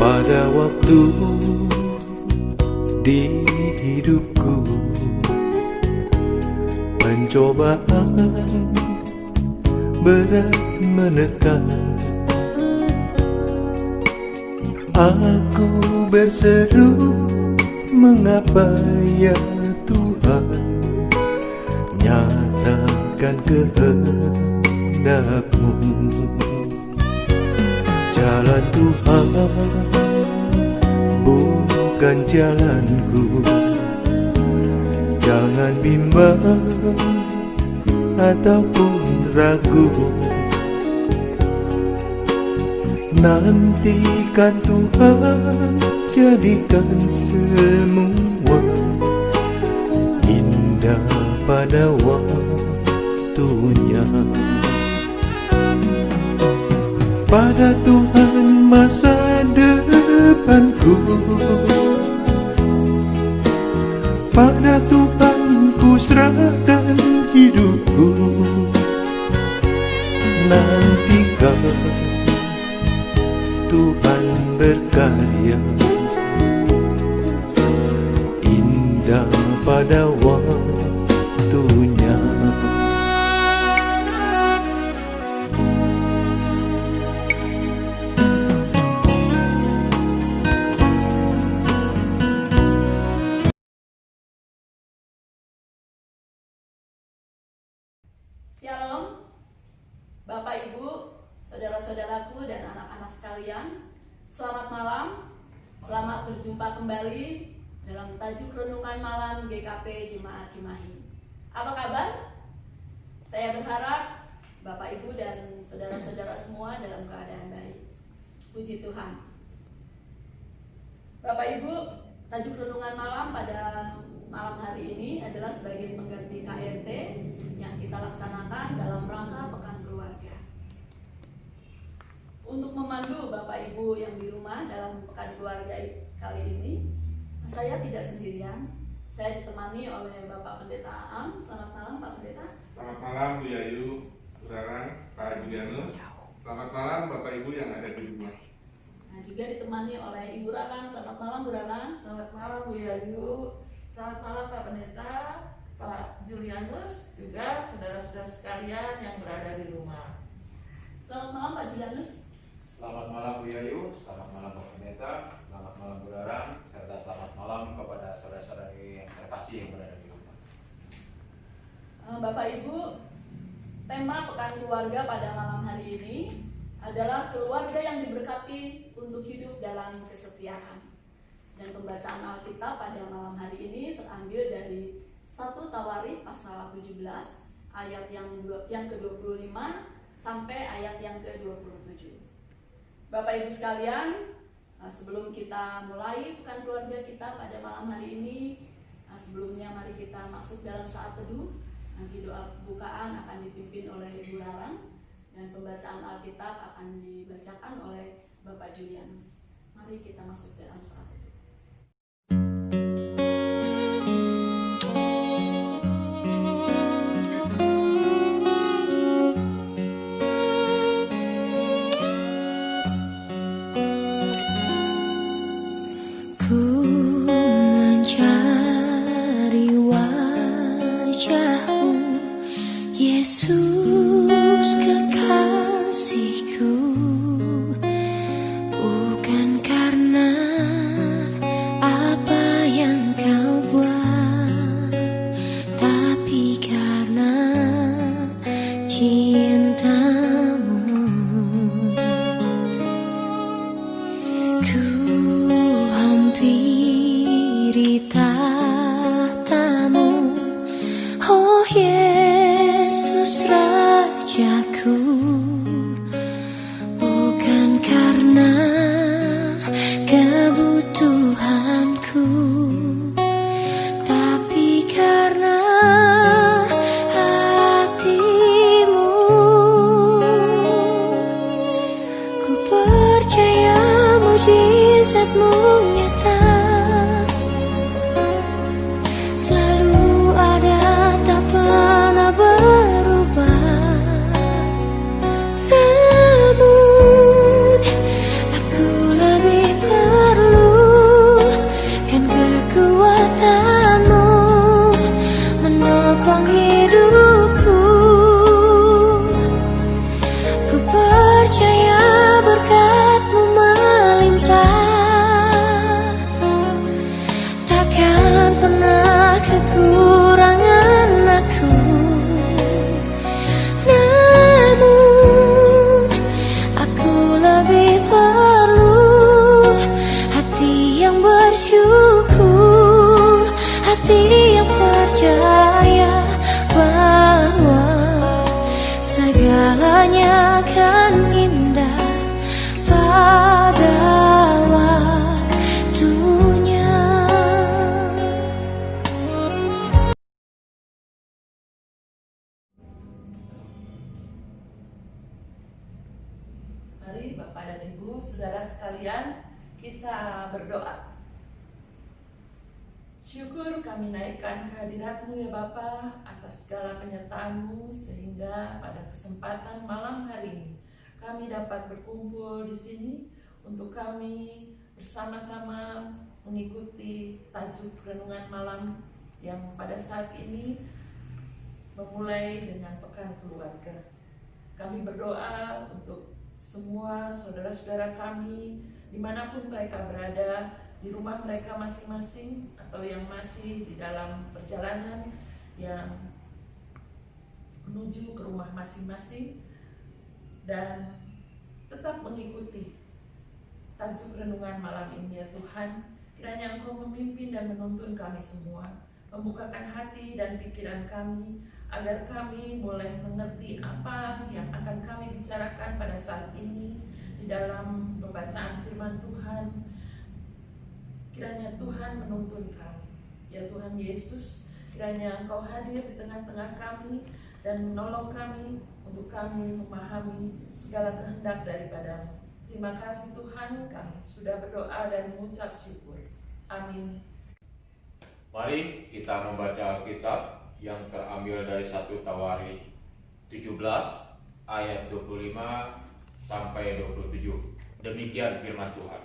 Pada waktu di hidupku, pencobaan berat menekan. Aku berseru, mengapa ya Tuhan, nyatakan kehendak-Mu. Jalan Tuhan bukan jalanku, jangan bimbang ataupun ragu. Nantikan Tuhan, jadikan semua indah pada waktunya. Pada Tuhan masa depanku, pada Tuhan ku serahkan hidupku. Nantikan Tuhan berkarya, indah pada waktunya. Shalom, Bapak Ibu, saudara-saudaraku dan anak-anak sekalian. Selamat malam, selamat berjumpa kembali dalam tajuk renungan malam GKP Jemaat Cimahi. Apa kabar? Saya berharap Bapak Ibu dan saudara-saudara semua dalam keadaan baik. Puji Tuhan. Bapak Ibu, tajuk renungan malam pada malam hari ini adalah sebagai pengganti KRT yang kita laksanakan dalam rangka Pekan Keluarga. Untuk memandu Bapak Ibu yang di rumah dalam Pekan Keluarga kali ini, saya tidak sendirian. Saya ditemani oleh Bapak Pendeta Aam. Selamat malam Pak Pendeta. Selamat malam Bu Yayu, Bu Rarang, Pak Julianus. Selamat malam Bapak Ibu yang ada di rumah. Nah, juga ditemani oleh Ibu Rarang. Selamat malam Bu Rarang. Selamat malam Bu Yayu. Selamat malam Pak Pendeta, Pak Julianus, juga saudara-saudara sekalian yang berada di rumah. Selamat malam Pak Julianus. Selamat malam Bu Yayu, selamat malam Pak Pendeta, selamat malam Bu Rarang, serta selamat malam kepada saudara-saudari yang terkasih yang berada di rumah. Bapak Ibu, tema Pekan Keluarga pada malam hari ini adalah keluarga yang diberkati untuk hidup dalam kesetiaan. Dan pembacaan Alkitab pada malam hari ini terambil dari 1 Tawarikh pasal 17 ayat yang ke-25 sampai ayat yang ke-27. Bapak Ibu sekalian, sebelum kita mulai Pekan Keluarga kita pada malam hari ini, sebelumnya mari kita masuk dalam saat teduh. Nanti doa bukaan akan dipimpin oleh Ibu Rarang dan pembacaan Alkitab akan dibacakan oleh Bapak Julianus. Mari kita masuk dalam saat teduh. Yesus kekasihku, bukan karena apa yang kau buat, tapi karena cintamu. Ku hampiri tahtamu, oh Yesus Rajaku, bukan karena kebutuhanku, tapi karena hatimu. Ku percaya mujizat-Mu nyata, selalu ada, tak pernah berubah. Namun aku lebih Mari Bapak dan Ibu, saudara sekalian, kita berdoa. Syukur kami naikkan kehadirat-Mu ya Bapa atas segala penyertaan-Mu, sehingga pada kesempatan malam hari ini kami dapat berkumpul di sini untuk kami bersama-sama mengikuti tajuk renungan malam yang pada saat ini memulai dengan pekan keluarga. Kami berdoa untuk semua saudara-saudara kami dimanapun mereka berada, di rumah mereka masing-masing atau yang masih di dalam perjalanan yang menuju ke rumah masing-masing, dan tetap mengikuti tajuk renungan malam ini ya Tuhan. Kiranya Engkau memimpin dan menuntun kami semua, membukakan hati dan pikiran kami agar kami boleh mengerti apa yang akan kami bicarakan pada saat ini di dalam pembacaan firman Tuhan. Kiranya Tuhan menuntun kami. Ya Tuhan Yesus, kiranya Engkau hadir di tengah-tengah kami dan menolong kami untuk kami memahami segala kehendak daripada-Mu. Terima kasih Tuhan, kami sudah berdoa dan mengucap syukur. Amin. Mari kita membaca Alkitab yang terambil dari 1 Tawari 17 ayat 25 sampai 27. Demikian firman Tuhan.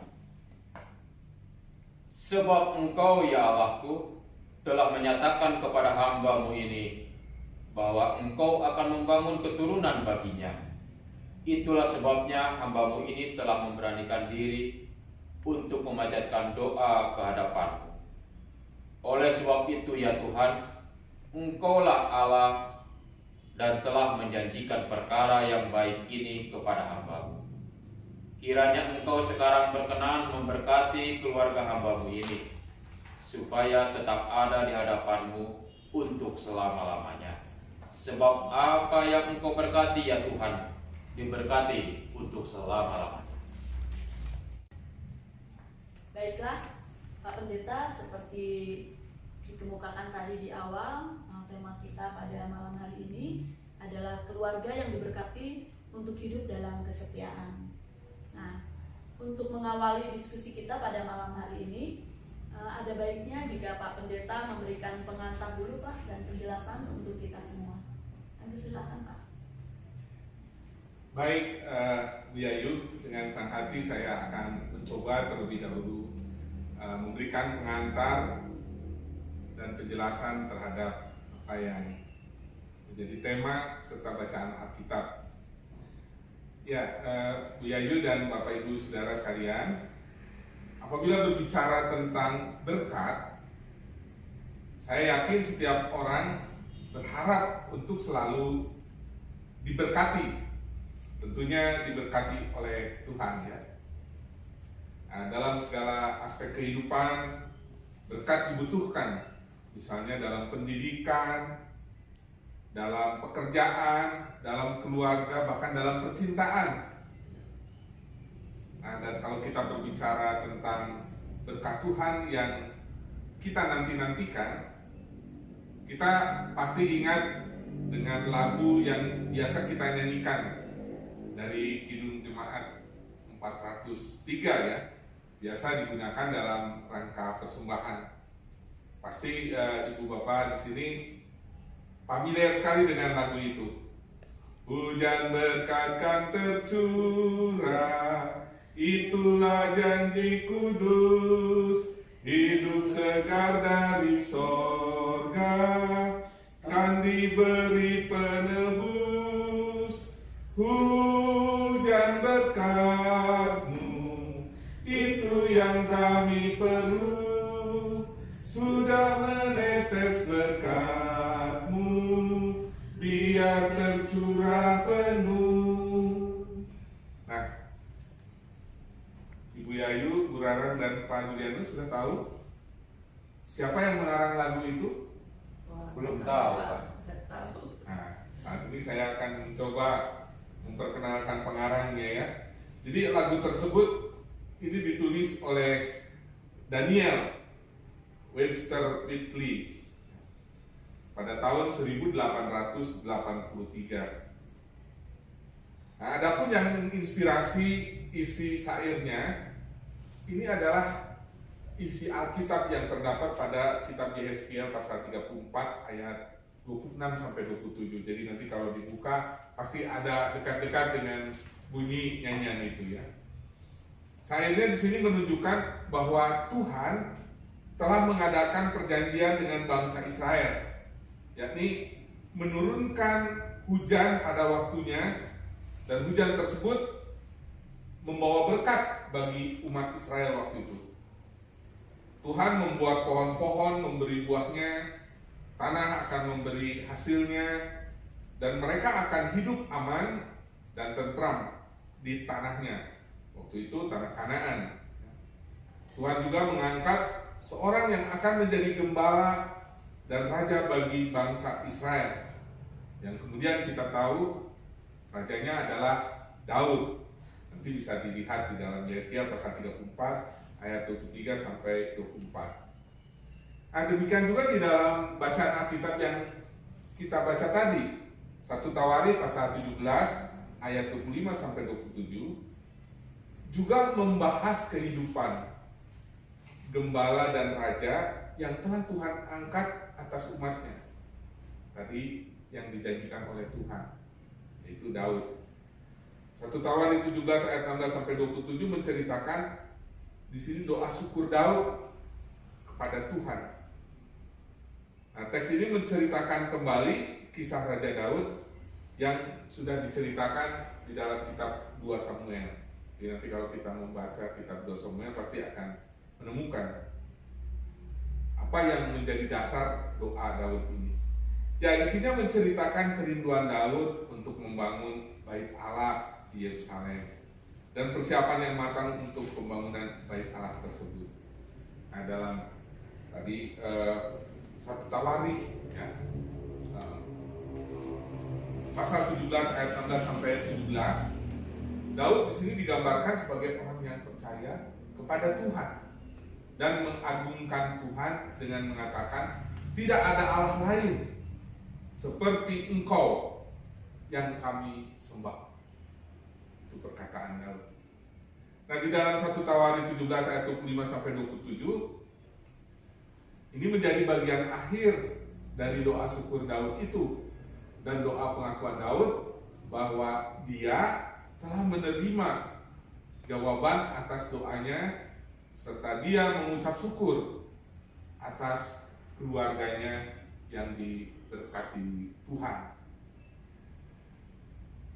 Sebab Engkau ya Allahku telah menyatakan kepada hamba-Mu ini bahwa Engkau akan membangun keturunan baginya. Itulah sebabnya hamba-Mu ini telah memberanikan diri untuk memanjatkan doa ke hadapan-Mu. Oleh sebab itu ya Tuhan, Engkaulah Allah dan telah menjanjikan perkara yang baik ini kepada hamba-Mu. Kiranya Engkau sekarang berkenan memberkati keluarga hamba-Mu ini, supaya tetap ada di hadapan-Mu untuk selama-lamanya. Sebab apa yang Engkau berkati ya Tuhan, diberkati untuk selama-lamanya. Baiklah, Pak Pendeta, seperti dikemukakan tadi di awal, tema kita pada malam hari ini adalah keluarga yang diberkati untuk hidup dalam kesetiaan. Nah, untuk mengawali diskusi kita pada malam hari ini, ada baiknya jika Pak Pendeta memberikan pengantar dulu Pak dan penjelasan untuk kita semua. Silakan Pak. Baik, Bu Yayu, dengan sang hati saya akan mencoba terlebih dahulu memberikan pengantar dan penjelasan terhadap apa yang menjadi tema serta bacaan Alkitab. Ya, Bu Yayu dan Bapak Ibu Saudara sekalian, apabila berbicara tentang berkat, saya yakin setiap orang berharap untuk selalu diberkati, tentunya diberkati oleh Tuhan ya. Nah, dalam segala aspek kehidupan, berkat dibutuhkan, misalnya dalam pendidikan, dalam pekerjaan, dalam keluarga, bahkan dalam percintaan. Nah, dan kalau kita berbicara tentang berkat Tuhan yang kita nanti-nantikan, kita pasti ingat dengan lagu yang biasa kita nyanyikan dari Kidung Jemaat 403 ya, biasa digunakan dalam rangka persembahan. Pasti Ibu Bapak di sini familiar sekali dengan lagu itu. Hujan berkat kan tercurah, itulah janji kudus, hidup segar dari sorga, kan diberi penebus. Hujan berkat-Mu, itu yang kami perlu, sudah menetes berkat-Mu, biar tercurah penuh. Nah, Ibu Yayu, Bu Rarang, dan Pak Julianus sudah tahu siapa yang mengarang lagu itu? Belum tahu, Pak. Nah, saat ini saya akan mencoba memperkenalkan pengarangnya ya. Jadi lagu tersebut ini ditulis oleh Daniel Webster Whitley pada tahun 1883. Nah, adapun yang menginspirasi isi syairnya, ini adalah isi Alkitab yang terdapat pada kitab Yehezkiel pasal 34 ayat 26 sampai 27. Jadi nanti kalau dibuka pasti ada dekat-dekat dengan bunyi nyanyian itu ya. Syairnya di sini menunjukkan bahwa Tuhan telah mengadakan perjanjian dengan bangsa Israel, yakni menurunkan hujan pada waktunya, dan hujan tersebut membawa berkat bagi umat Israel waktu itu. Tuhan membuat pohon-pohon memberi buahnya, tanah akan memberi hasilnya, dan mereka akan hidup aman dan tentram di tanahnya. Waktu itu tanah Kanaan. Tuhan juga mengangkat seorang yang akan menjadi gembala dan raja bagi bangsa Israel, yang kemudian kita tahu rajanya adalah Daud. Nanti bisa dilihat di dalam Yehezkiel pasal 34 ayat 23 sampai 24. Nah, demikian juga di dalam bacaan Alkitab yang kita baca tadi, 1 Tawarikh pasal 17 ayat 25 sampai 27 juga membahas kehidupan gembala dan raja yang telah Tuhan angkat atas umatnya. Tadi yang dijanjikan oleh Tuhan, yaitu Daud. 1 Tawarikh 17 ayat 16 sampai 27 menceritakan di sini doa syukur Daud kepada Tuhan. Nah, teks ini menceritakan kembali kisah Raja Daud yang sudah diceritakan di dalam kitab 2 Samuel. Jadi nanti kalau kita membaca kitab 2 Samuel pasti akan menemukan apa yang menjadi dasar doa Daud ini. Ya, isinya menceritakan kerinduan Daud untuk membangun bait Allah di Yerusalem dan persiapan yang matang untuk pembangunan bait Allah tersebut. Nah, dalam tadi 1 Tawarikh ya, pasal 17 ayat 16 sampai 17, Daud di sini digambarkan sebagai orang yang percaya kepada Tuhan dan mengagungkan Tuhan dengan mengatakan, tidak ada Allah lain seperti Engkau yang kami sembah. Itu perkataan Daud. Nah, di dalam 1 Tawarikh 17 ayat 25 sampai 27 ini menjadi bagian akhir dari doa syukur Daud itu, dan doa pengakuan Daud bahwa dia telah menerima jawaban atas doanya, serta dia mengucap syukur atas keluarganya yang diberkati Tuhan.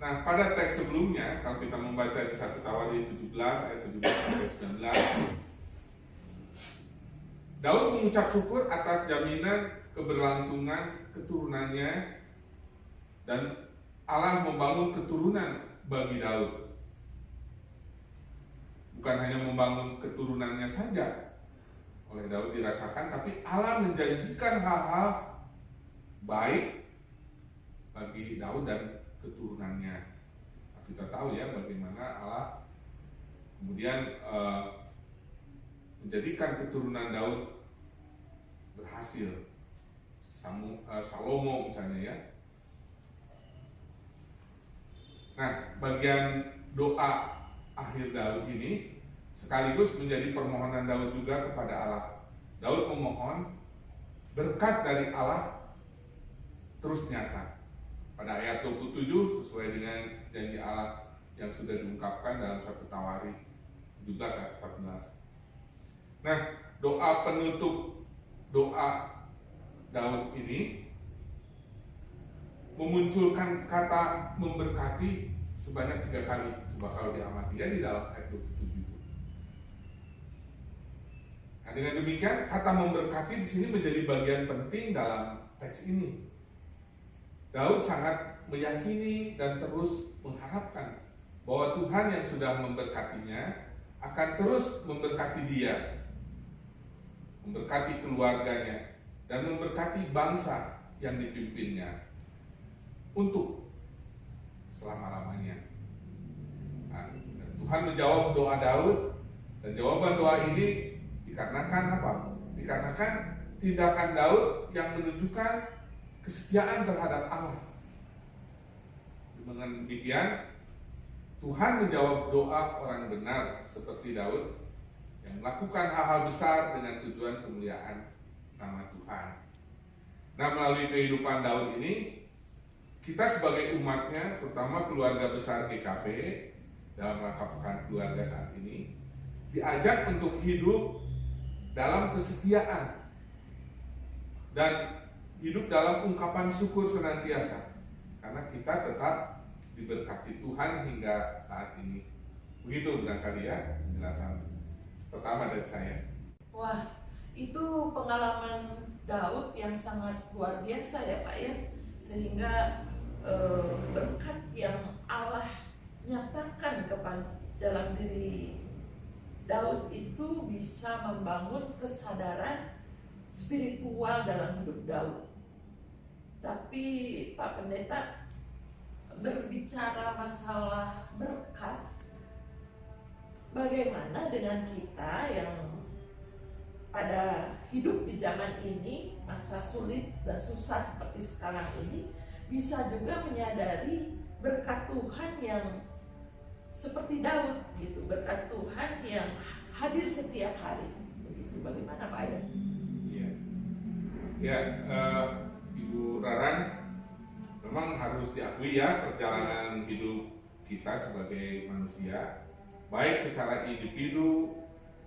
Nah, pada teks sebelumnya, kalau kita membaca di 1 Tawarikh 17 ayat 17 sampai 19, Daud mengucap syukur atas jaminan keberlangsungan keturunannya, dan Allah membangun keturunan bagi Daud. Bukan hanya membangun keturunannya saja oleh Daud dirasakan, tapi Allah menjanjikan hal-hal baik bagi Daud dan keturunannya. Nah, kita tahu ya bagaimana Allah kemudian menjadikan keturunan Daud berhasil. Salomo misalnya ya. Nah, bagian doa akhir Daud ini sekaligus menjadi permohonan Daud juga kepada Allah. Daud memohon berkat dari Allah terus nyata. Pada ayat 27 sesuai dengan janji Allah yang sudah diungkapkan dalam 1 Tawarikh juga ayat 14. Nah, doa penutup doa Daud ini memunculkan kata memberkati sebanyak 3 kali. Coba kalau diamati ya di dalam ayat 27 itu. Nah, dengan demikian kata memberkati di sini menjadi bagian penting dalam teks ini. Daud sangat meyakini dan terus mengharapkan bahwa Tuhan yang sudah memberkatinya akan terus memberkati dia, memberkati keluarganya, dan memberkati bangsa yang dipimpinnya untuk selama-lamanya. Nah, Tuhan menjawab doa Daud, dan jawaban doa ini dikarenakan apa? Dikarenakan tindakan Daud yang menunjukkan kesetiaan terhadap Allah. Dengan demikian, Tuhan menjawab doa orang benar seperti Daud yang melakukan hal-hal besar dengan tujuan kemuliaan nama Tuhan. Nah, melalui kehidupan Daud ini, kita sebagai umatnya, terutama keluarga besar GKP dalam rangka Pekan Keluarga saat ini, diajak untuk hidup dalam kesetiaan dan hidup dalam ungkapan syukur senantiasa, karena kita tetap diberkati Tuhan hingga saat ini. Begitu barangkali ya penjelasan pertama dari saya. Wah, itu pengalaman Daud yang sangat luar biasa ya Pak ya, sehingga berkat yang Allah nyatakan kepada dalam diri Daud itu bisa membangun kesadaran spiritual dalam hidup Daud. Tapi Pak Pendeta, berbicara masalah berkat, bagaimana dengan kita yang pada hidup di zaman ini, masa sulit dan susah seperti sekarang ini, bisa juga menyadari berkat Tuhan yang seperti Daud gitu, berkat Tuhan yang hadir setiap hari. Begitu, bagaimana Pak ya? Ya, Ibu Raran, memang harus diakui ya perjalanan hidup kita sebagai manusia, baik secara individu,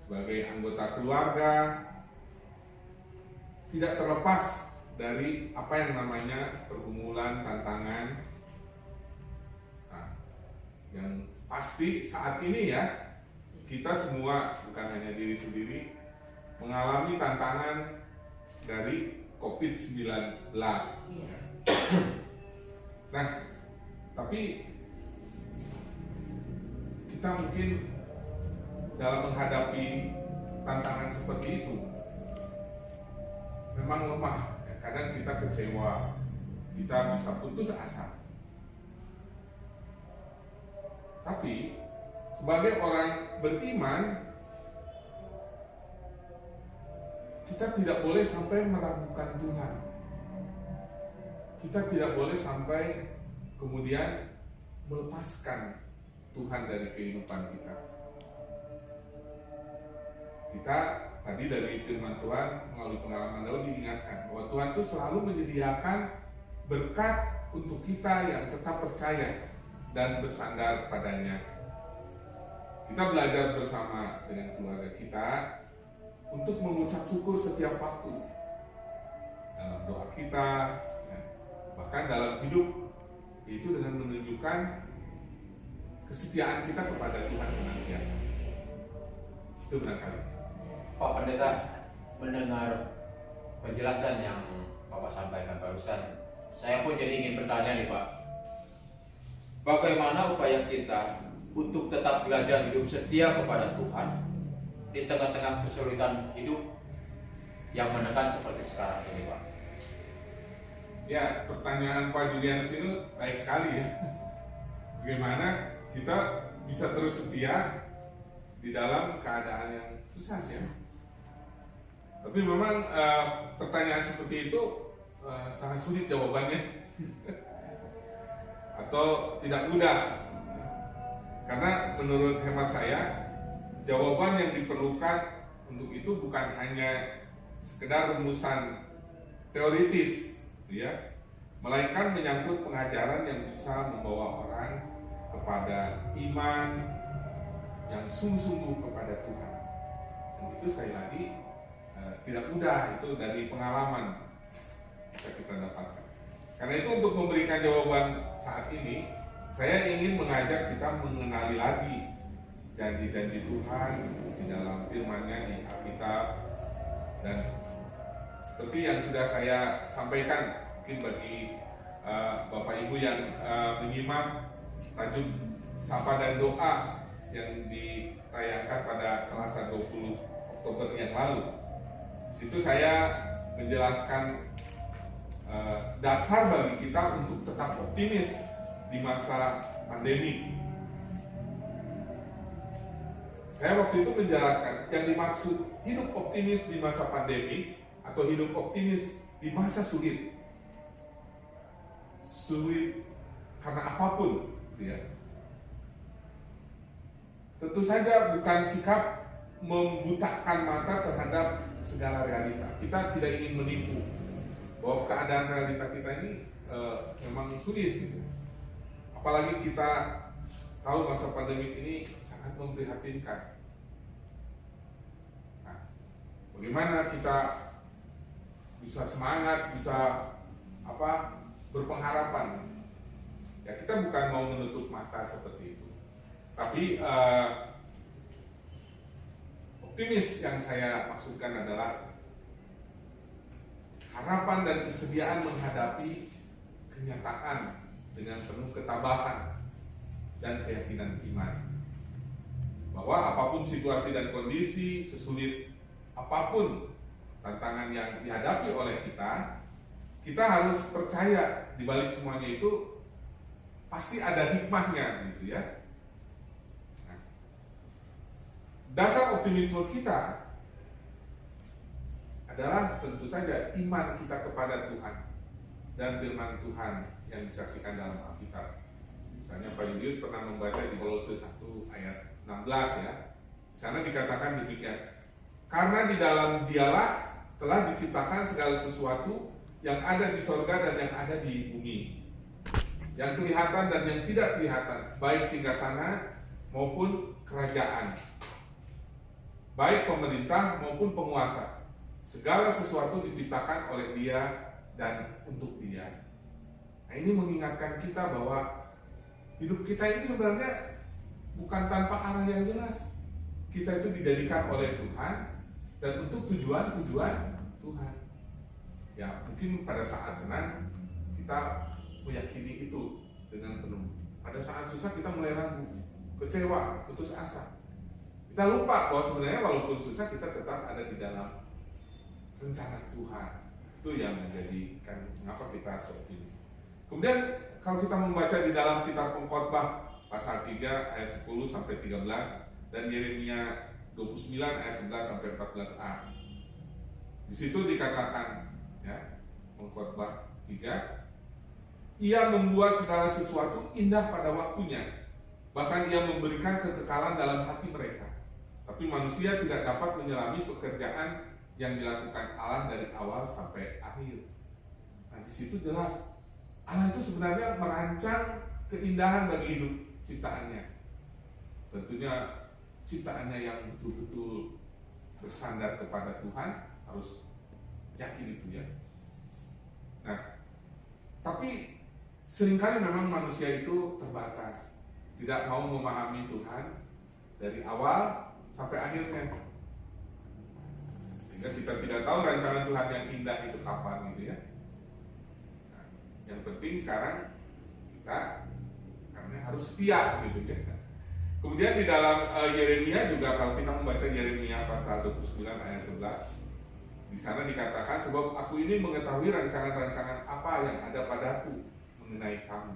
sebagai anggota keluarga, tidak terlepas dari apa yang namanya pergumulan, tantangan. Nah, yang pasti saat ini ya, kita semua, bukan hanya diri sendiri, mengalami tantangan dari COVID-19. Iya. Nah, tapi kita mungkin dalam menghadapi tantangan seperti itu memang lemah. Kadang kita kecewa, kita bisa putus asa. Tapi sebagai orang beriman, kita tidak boleh sampai meragukan Tuhan. Kita tidak boleh sampai kemudian melepaskan Tuhan dari kehidupan kita. Kita tadi dari firman Tuhan melalui pengalaman Daud diingatkan bahwa Tuhan itu selalu menyediakan berkat untuk kita yang tetap percaya dan bersandar padanya. Kita belajar bersama dengan keluarga kita untuk mengucap syukur setiap waktu dalam doa kita, bahkan dalam hidup, itu dengan menunjukkan kesetiaan kita kepada Tuhan senantiasa. Itu barangkali. Pak Pendeta, mendengar penjelasan yang Bapak sampaikan barusan, saya pun jadi ingin bertanya nih Pak, bagaimana upaya kita untuk tetap belajar hidup setia kepada Tuhan di tengah-tengah kesulitan hidup yang menekan seperti sekarang ini Pak? Ya, pertanyaan Pak Julianus ini baik sekali ya. Bagaimana kita bisa terus setia di dalam keadaan yang susah ya. Tapi memang pertanyaan seperti itu sangat sulit jawabannya. Atau tidak mudah. Karena menurut hemat saya, jawaban yang diperlukan untuk itu bukan hanya sekedar rumusan teoritis, ya, melainkan menyangkut pengajaran yang bisa membawa orang kepada iman yang sungguh-sungguh kepada Tuhan. Dan itu sekali lagi tidak mudah, itu dari pengalaman bisa kita dapatkan. Karena itu untuk memberikan jawaban saat ini, saya ingin mengajak kita mengenali lagi janji-janji Tuhan di dalam firman-Nya di Alkitab. Dan seperti yang sudah saya sampaikan, mungkin bagi Bapak Ibu yang menyimak tajuk Sapa dan Doa yang ditayangkan pada Selasa 20 Oktober yang lalu. Di situ saya menjelaskan dasar bagi kita untuk tetap optimis di masa pandemi. Saya waktu itu menjelaskan yang dimaksud hidup optimis di masa pandemi atau hidup optimis di masa sulit. Sulit karena apapun, ya. tentu saja bukan sikap membutakan mata terhadap segala realita. Kita tidak ingin menipu bahwa keadaan realita kita ini memang sulit gitu. Apalagi kita tahu masa pandemi ini sangat memprihatinkan. Nah, bagaimana kita bisa semangat, bisa berpengharapan? Ya, kita bukan mau menutup mata seperti itu, tapi optimis yang saya maksudkan adalah harapan dan kesediaan menghadapi kenyataan dengan penuh ketabahan dan keyakinan iman bahwa apapun situasi dan kondisi, sesulit apapun tantangan yang dihadapi oleh kita harus percaya di balik semuanya itu pasti ada hikmahnya gitu ya. Nah, dasar optimisme kita adalah tentu saja iman kita kepada Tuhan dan firman Tuhan yang disaksikan dalam Alkitab. Misalnya Pak Julius pernah membaca di Kolose 1 ayat 16 ya. Di sana dikatakan demikian. Karena di dalam Dialah telah diciptakan segala sesuatu yang ada di sorga dan yang ada di bumi, yang kelihatan dan yang tidak kelihatan, baik singgasana maupun kerajaan, baik pemerintah maupun penguasa. Segala sesuatu diciptakan oleh Dia dan untuk Dia. Nah, ini mengingatkan kita bahwa hidup kita ini sebenarnya bukan tanpa arah yang jelas. Kita itu dijadikan oleh Tuhan dan untuk tujuan-tujuan Tuhan. Ya, mungkin pada saat senang kita meyakini itu dengan penuh. Pada saat susah kita mulai ragu, kecewa, putus asa. Kita lupa bahwa sebenarnya walaupun susah kita tetap ada di dalam rencana Tuhan. Itu yang menjadikan mengapa kita harus optimis. Kemudian kalau kita membaca di dalam kitab Pengkhotbah pasal 3 ayat 10 sampai 13 dan Yeremia 29 ayat 11 sampai 14a. Di situ dikatakan ya, Pengkhotbah 3, Ia membuat segala sesuatu indah pada waktunya, bahkan Ia memberikan kekekalan dalam hati mereka. Tapi manusia tidak dapat menyelami pekerjaan yang dilakukan Allah dari awal sampai akhir. Nah, di situ jelas Allah itu sebenarnya merancang keindahan bagi hidup ciptaannya. Tentunya ciptaannya yang betul-betul bersandar kepada Tuhan harus yakin itu ya. Nah, tapi seringkali memang manusia itu terbatas, tidak mau memahami Tuhan dari awal sampai akhirnya, sehingga kita tidak tahu rancangan Tuhan yang indah itu kapan gitu ya. Nah, yang penting sekarang kita karena harus setia gitu ya. Kemudian di dalam Yeremia juga, kalau kita membaca Yeremia pasal 29 ayat 11, di sana dikatakan, sebab aku ini mengetahui rancangan-rancangan apa yang ada padaku mengenai kamu.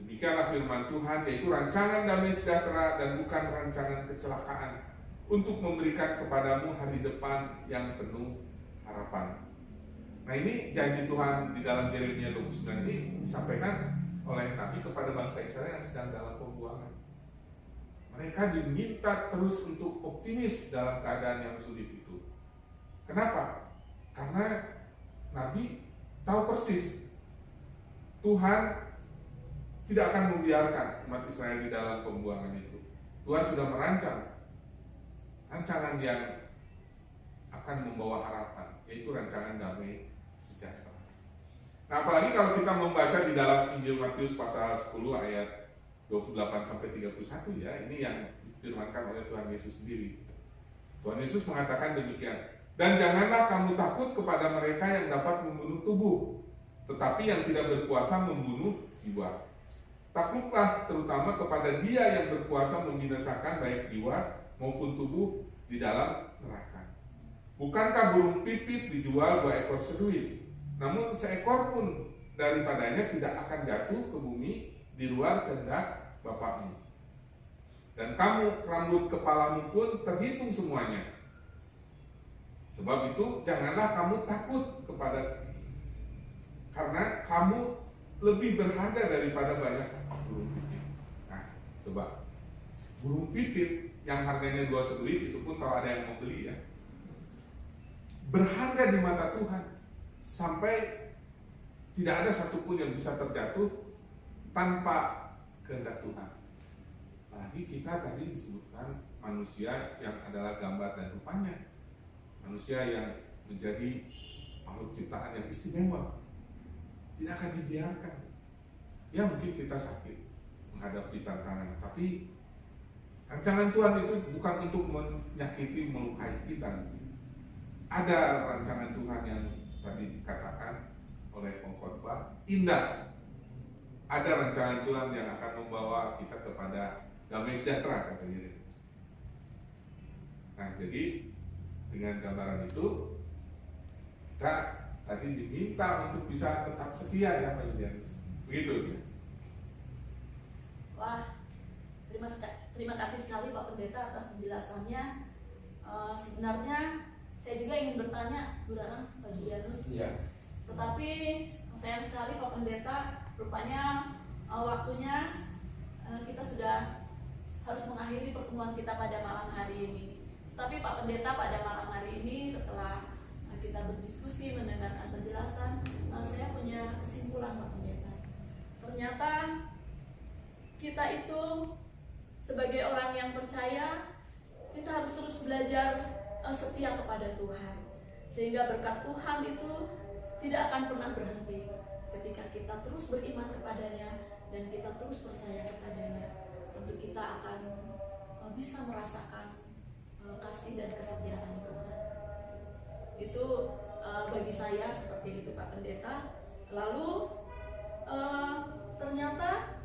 Demikianlah firman Tuhan, yaitu rancangan damai sejahtera dan bukan rancangan kecelakaan, untuk memberikan kepadamu hari depan yang penuh harapan. Nah, ini janji Tuhan di dalam Yeremia 29 ini disampaikan oleh Nabi kepada bangsa Israel yang sedang dalam pembuangan. Mereka diminta terus untuk optimis dalam keadaan yang sulit itu. Kenapa? Karena Nabi tahu persis Tuhan tidak akan membiarkan umat Israel di dalam pembuangan itu. Tuhan sudah merancang rancangan yang akan membawa harapan, yaitu rancangan damai sejahtera. Nah, apalagi kalau kita membaca di dalam Injil Matius pasal 10 ayat 28 sampai 31 ya, ini yang difirmankan oleh Tuhan Yesus sendiri. Tuhan Yesus mengatakan demikian, dan janganlah kamu takut kepada mereka yang dapat membunuh tubuh, tetapi yang tidak berkuasa membunuh jiwa. Takluklah terutama kepada Dia yang berkuasa membinasakan baik jiwa maupun tubuh di dalam neraka. Bukankah burung pipit dijual 2 ekor seduit? Namun seekor pun daripadanya tidak akan jatuh ke bumi di luar kehendak Bapakmu. Dan kamu, rambut kepalamu pun terhitung semuanya. Sebab itu janganlah kamu takut karena kamu lebih berharga daripada banyak burung pipit. Nah, coba burung pipit yang harganya 2 duit, itu pun kalau ada yang mau beli ya, berharga di mata Tuhan sampai tidak ada satupun yang bisa terjatuh tanpa kehendak Tuhan. Apalagi kita tadi disebutkan manusia yang adalah gambar dan rupanya, manusia yang menjadi makhluk ciptaan yang istimewa, tidak akan dibiarkan. Ya mungkin kita sakit menghadapi tantangan, tapi rancangan Tuhan itu bukan untuk menyakiti, melukai kita. Ada rancangan Tuhan yang tadi dikatakan oleh pengkhotbah, indah. Ada rancangan Tuhan yang akan membawa kita kepada damai sejahtera, kata Yeremia. Nah, jadi dengan gambaran itu kita tadi diminta untuk bisa tetap setia ya Pak Yulianus. Begitu ya. Wah, terima kasih sekali Pak Pendeta atas penjelasannya. Sebenarnya saya juga ingin bertanya, Bu Rarang, Pak Julianus. Iya. Tetapi sayang sekali Pak Pendeta, rupanya waktunya kita sudah harus mengakhiri pertemuan kita pada malam hari ini. Tapi Pak Pendeta, pada malam hari ini setelah kita berdiskusi, mendengarkan penjelasan, saya punya kesimpulan Pak Pendeta. Ternyata kita itu sebagai orang yang percaya, kita harus terus belajar setia kepada Tuhan, sehingga berkat Tuhan itu tidak akan pernah berhenti ketika kita terus beriman kepadanya dan kita terus percaya kepadanya. Tentu kita akan bisa merasakan kasih dan kesetiaan Tuhan. Itu bagi saya seperti itu Pak Pendeta. Lalu ternyata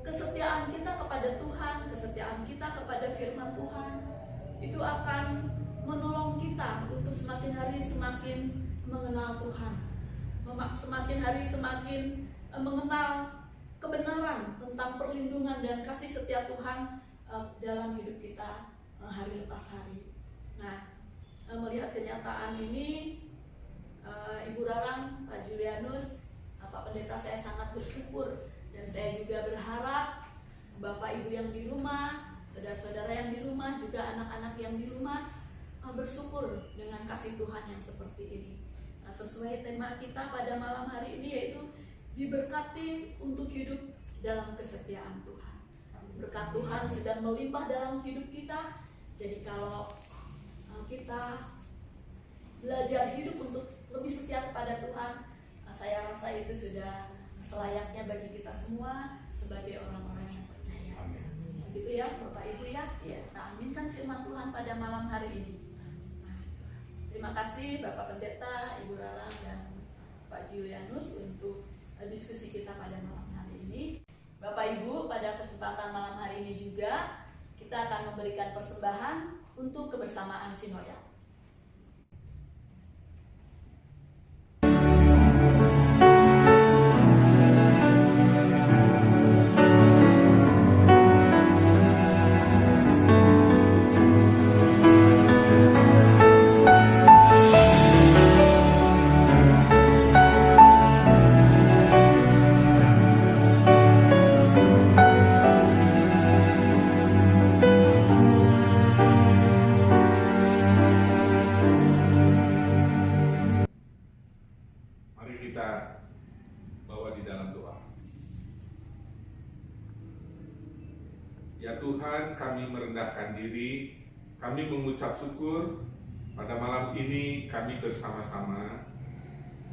kesetiaan kita kepada Tuhan, kesetiaan kita kepada firman Tuhan itu akan menolong kita untuk semakin hari semakin mengenal Tuhan, semakin hari semakin mengenal kebenaran tentang perlindungan dan kasih setia Tuhan dalam hidup kita hari lepas hari. Nah, melihat kenyataan ini, Ibu Rarang, Pak Julianus, Pak Pendeta, saya sangat bersyukur. Dan saya juga berharap Bapak Ibu yang di rumah, saudara-saudara yang di rumah, juga anak-anak yang di rumah bersyukur dengan kasih Tuhan yang seperti ini. Nah, sesuai tema kita pada malam hari ini, yaitu diberkati untuk hidup dalam kesetiaan Tuhan. Berkat Tuhan sudah melimpah dalam hidup kita. Jadi kalau kita belajar hidup untuk lebih setia kepada Tuhan, saya rasa itu sudah selayaknya bagi kita semua sebagai orang-orang yang percaya. Begitu ya Bapak Ibu ya. Kita aminkan firman Tuhan pada malam hari ini. Terima kasih Bapak Pendeta, Ibu Rarang, dan Pak Julianus untuk diskusi kita pada malam hari ini. Bapak Ibu, pada kesempatan malam hari ini juga kita akan memberikan persembahan untuk kebersamaan sinodal. Ya Tuhan, kami merendahkan diri, kami mengucap syukur pada malam ini kami bersama-sama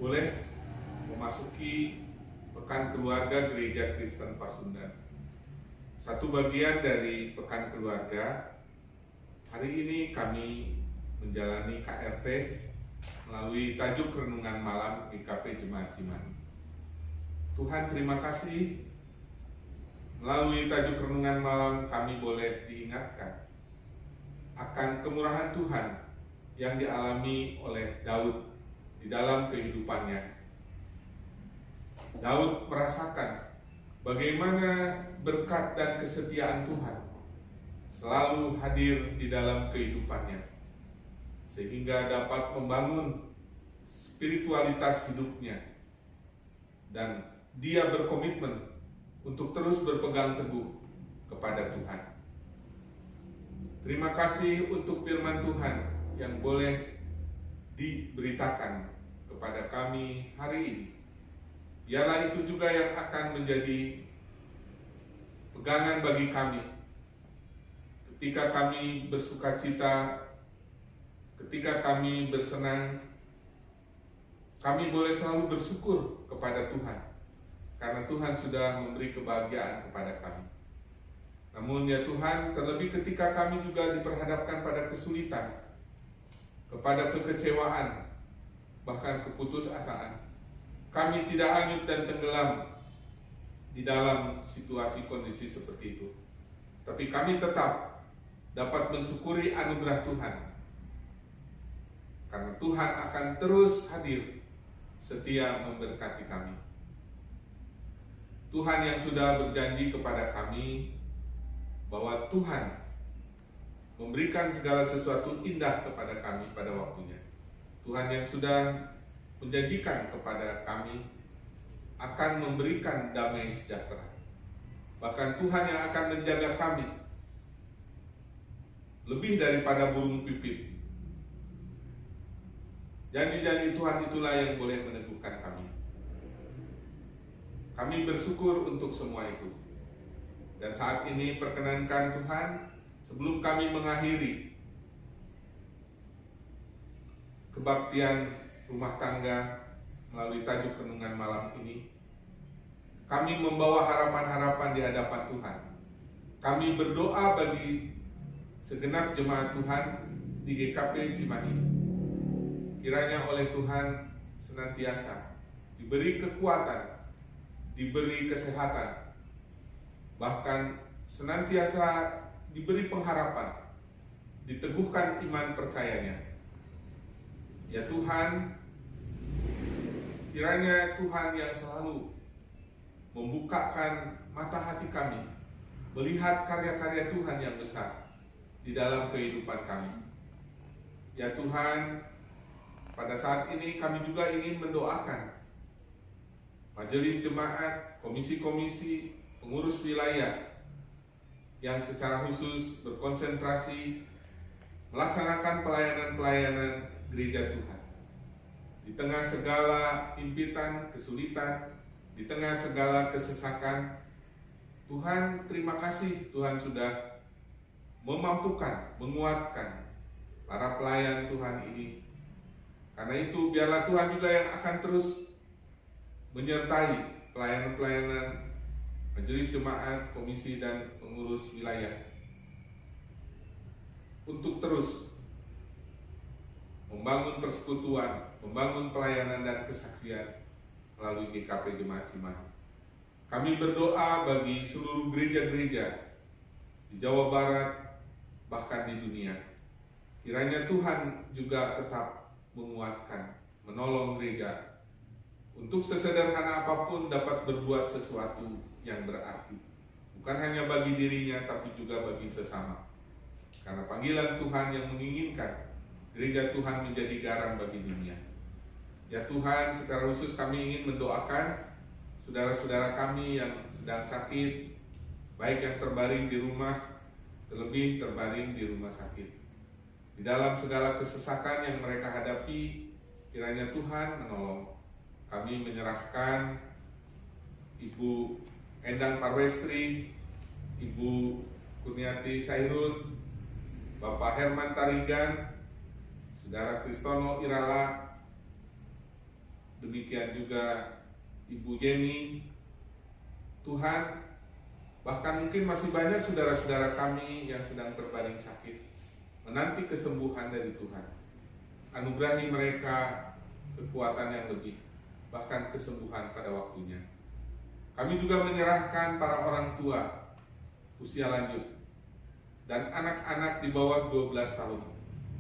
boleh memasuki Pekan Keluarga Gereja Kristen Pasundan. Satu bagian dari Pekan Keluarga, hari ini kami menjalani KRT melalui tajuk renungan malam GKP Jemaat Cimahi. Tuhan, terima kasih. Melalui tajuk renungan malam kami boleh diingatkan akan kemurahan Tuhan yang dialami oleh Daud di dalam kehidupannya. Daud merasakan bagaimana berkat dan kesetiaan Tuhan selalu hadir di dalam kehidupannya, sehingga dapat membangun spiritualitas hidupnya, dan dia berkomitmen untuk terus berpegang teguh kepada Tuhan. Terima kasih untuk firman Tuhan yang boleh diberitakan kepada kami hari ini. Biarlah itu juga yang akan menjadi pegangan bagi kami ketika kami bersukacita, ketika kami bersenang. Kami boleh selalu bersyukur kepada Tuhan karena Tuhan sudah memberi kebahagiaan kepada kami. Namun ya Tuhan, terlebih ketika kami juga diperhadapkan pada kesulitan, kepada kekecewaan, bahkan keputusasaan, kami tidak hanyut dan tenggelam di dalam situasi kondisi seperti itu. Tapi kami tetap dapat mensyukuri anugerah Tuhan, karena Tuhan akan terus hadir setia memberkati kami. Tuhan yang sudah berjanji kepada kami bahwa Tuhan memberikan segala sesuatu indah kepada kami pada waktunya. Tuhan yang sudah menjanjikan kepada kami akan memberikan damai sejahtera. Bahkan Tuhan yang akan menjaga kami lebih daripada burung pipit. Janji-janji Tuhan itulah yang boleh meneguhkan kami. Kami bersyukur untuk semua itu. Dan saat ini perkenankan Tuhan, sebelum kami mengakhiri kebaktian rumah tangga melalui tajuk renungan malam ini, kami membawa harapan-harapan di hadapan Tuhan. Kami berdoa bagi segenap jemaat Tuhan di GKP Cimahi. Kiranya oleh Tuhan senantiasa diberi kekuatan, diberi kesehatan, bahkan senantiasa diberi pengharapan, diteguhkan iman percayanya. Ya Tuhan, kiranya Tuhan yang selalu membukakan mata hati kami, melihat karya-karya Tuhan yang besar di dalam kehidupan kami. Ya Tuhan, pada saat ini kami juga ingin mendoakan majelis jemaat, komisi-komisi, pengurus wilayah yang secara khusus berkonsentrasi melaksanakan pelayanan-pelayanan gereja Tuhan. Di tengah segala impitan, kesulitan, di tengah segala kesesakan, Tuhan terima kasih Tuhan sudah memampukan, menguatkan para pelayan Tuhan ini. Karena itu biarlah Tuhan juga yang akan terus menyertai pelayanan-pelayanan majelis jemaat, komisi dan pengurus wilayah untuk terus membangun persekutuan, membangun pelayanan dan kesaksian melalui GKP Jemaat Cimahi. Kami berdoa bagi seluruh gereja-gereja di Jawa Barat, bahkan di dunia. Kiranya Tuhan juga tetap menguatkan, menolong gereja untuk sesederhana apapun dapat berbuat sesuatu yang berarti, bukan hanya bagi dirinya tapi juga bagi sesama. Karena panggilan Tuhan yang menginginkan gereja Tuhan menjadi garam bagi dunia. Ya Tuhan, secara khusus kami ingin mendoakan saudara-saudara kami yang sedang sakit, baik yang terbaring di rumah, terlebih terbaring di rumah sakit. Di dalam segala kesesakan yang mereka hadapi, kiranya Tuhan menolong. Kami menyerahkan Ibu Endang Parwestri, Ibu Kurniati Sairun, Bapak Herman Tarigan, Saudara Kristono Irala, demikian juga Ibu Yeni. Tuhan, bahkan mungkin masih banyak saudara-saudara kami yang sedang terbaring sakit, menanti kesembuhan dari Tuhan. Anugerahi mereka kekuatan yang lebih, bahkan kesembuhan pada waktunya. Kami juga menyerahkan para orang tua usia lanjut dan anak-anak di bawah 12 tahun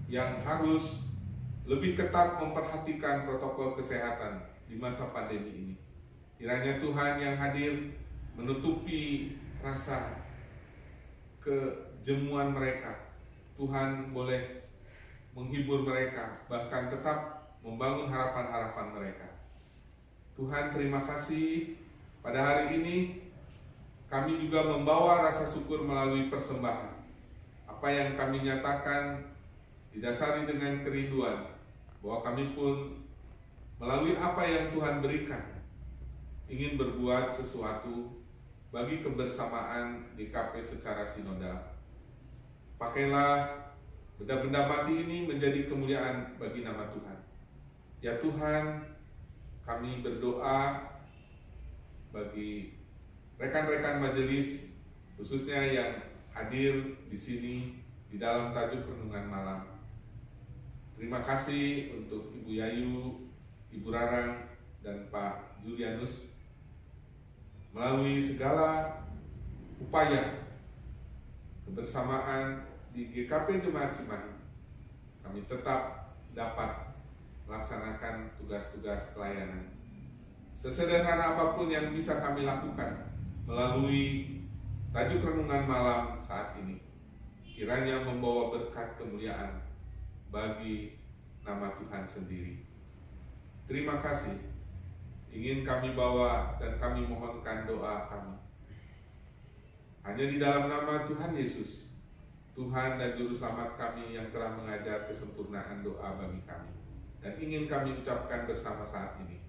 yang harus lebih ketat memperhatikan protokol kesehatan di masa pandemi ini. Kiranya Tuhan yang hadir menutupi rasa kejemuan mereka. Tuhan boleh menghibur mereka, bahkan tetap membangun harapan-harapan mereka. Tuhan terima kasih, pada hari ini kami juga membawa rasa syukur melalui persembahan. Apa yang kami nyatakan didasari dengan kerinduan bahwa kami pun melalui apa yang Tuhan berikan ingin berbuat sesuatu bagi kebersamaan GKP secara sinodal. Pakailah benda-benda mati ini menjadi kemuliaan bagi nama Tuhan. Ya Tuhan, kami berdoa bagi rekan-rekan majelis, khususnya yang hadir di sini di dalam tajuk renungan malam. Terima kasih untuk Ibu Yayu, Ibu Rarang, dan Pak Julianus. Melalui segala upaya kebersamaan di GKP Jemaat Cimahi, kami tetap dapat melaksanakan tugas-tugas pelayanan. Sesederhana apapun yang bisa kami lakukan melalui tajuk renungan malam saat ini, kiranya membawa berkat kemuliaan bagi nama Tuhan sendiri. Terima kasih. Ingin kami bawa dan kami mohonkan doa kami hanya di dalam nama Tuhan Yesus, Tuhan dan Juru Selamat kami yang telah mengajar kesempurnaan doa bagi kami. Dan ingin kami ucapkan bersama saat ini.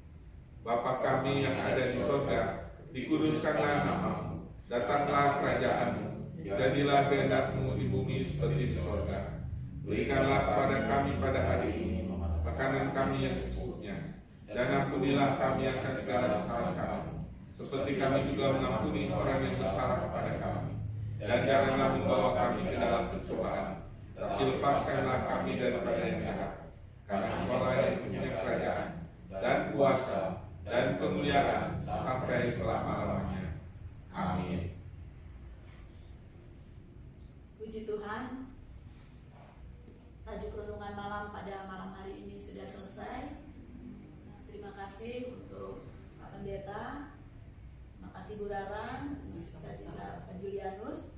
Bapa kami yang ada di sorga, dikuduskanlah nama-Mu, datanglah kerajaan-Mu, jadilah kehendak-Mu di bumi seperti di sorga. Berikanlah kepada kami pada hari ini makanan kami yang secukupnya, dan ampunilah kami akan segala kesalahan kami, seperti kami juga mengampuni orang yang bersalah kepada kami. Dan janganlah membawa kami ke dalam pencobaan, tapi lepaskanlah kami daripada yang jahat. Karena Engkau-lah yang punya kerajaan, dan kuasa, dan kemuliaan sampai selama-lamanya. Amin. Puji Tuhan, tajuk renungan malam pada malam hari ini sudah selesai. Terima kasih untuk Pak Pendeta, terima kasih Bu Rarang, terima kasih Pak Julianus,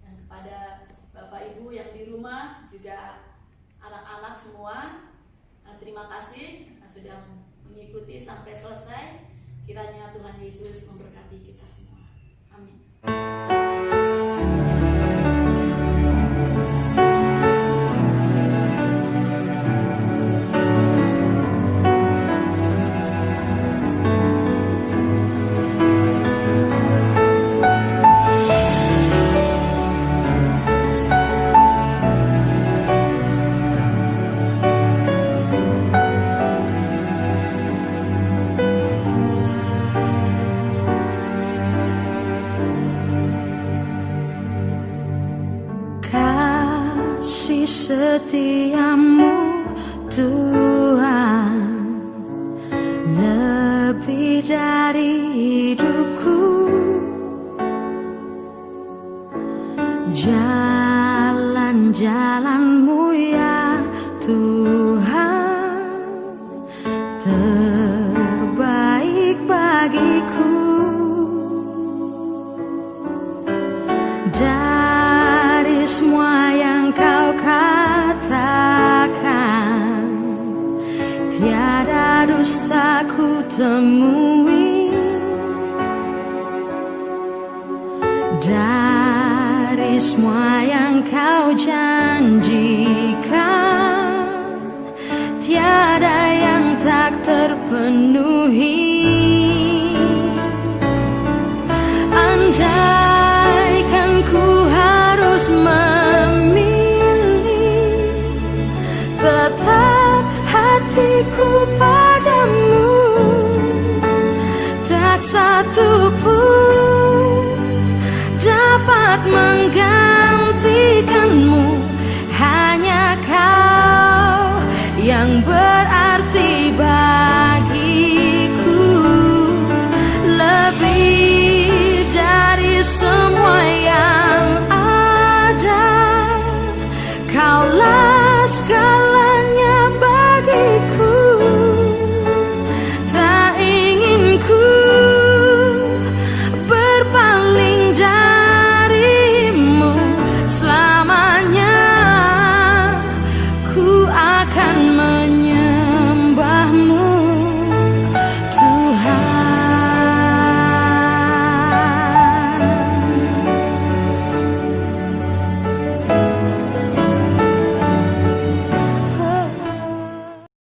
dan kepada Bapak Ibu yang di rumah, juga anak-anak semua. Terima kasih sudah mengikuti sampai selesai. Kiranya Tuhan Yesus memberkati kita semua. Amin. Setiamu Tuhan lebih dari hidupku, jalan-jalan-Mu ya Tuhan terbaik bagiku. Dari semua yang Kau katakan, tiada dusta ku temui. Dari semua yang Kau janjikan, tiada yang tak terpenuhi. Andaikan ku harus memilih, tetap hatiku padamu, tak satu pun dapat menggantikanmu. Hanya Kau yang berarti bagiku, lebih dari semua yang ada. Kaulah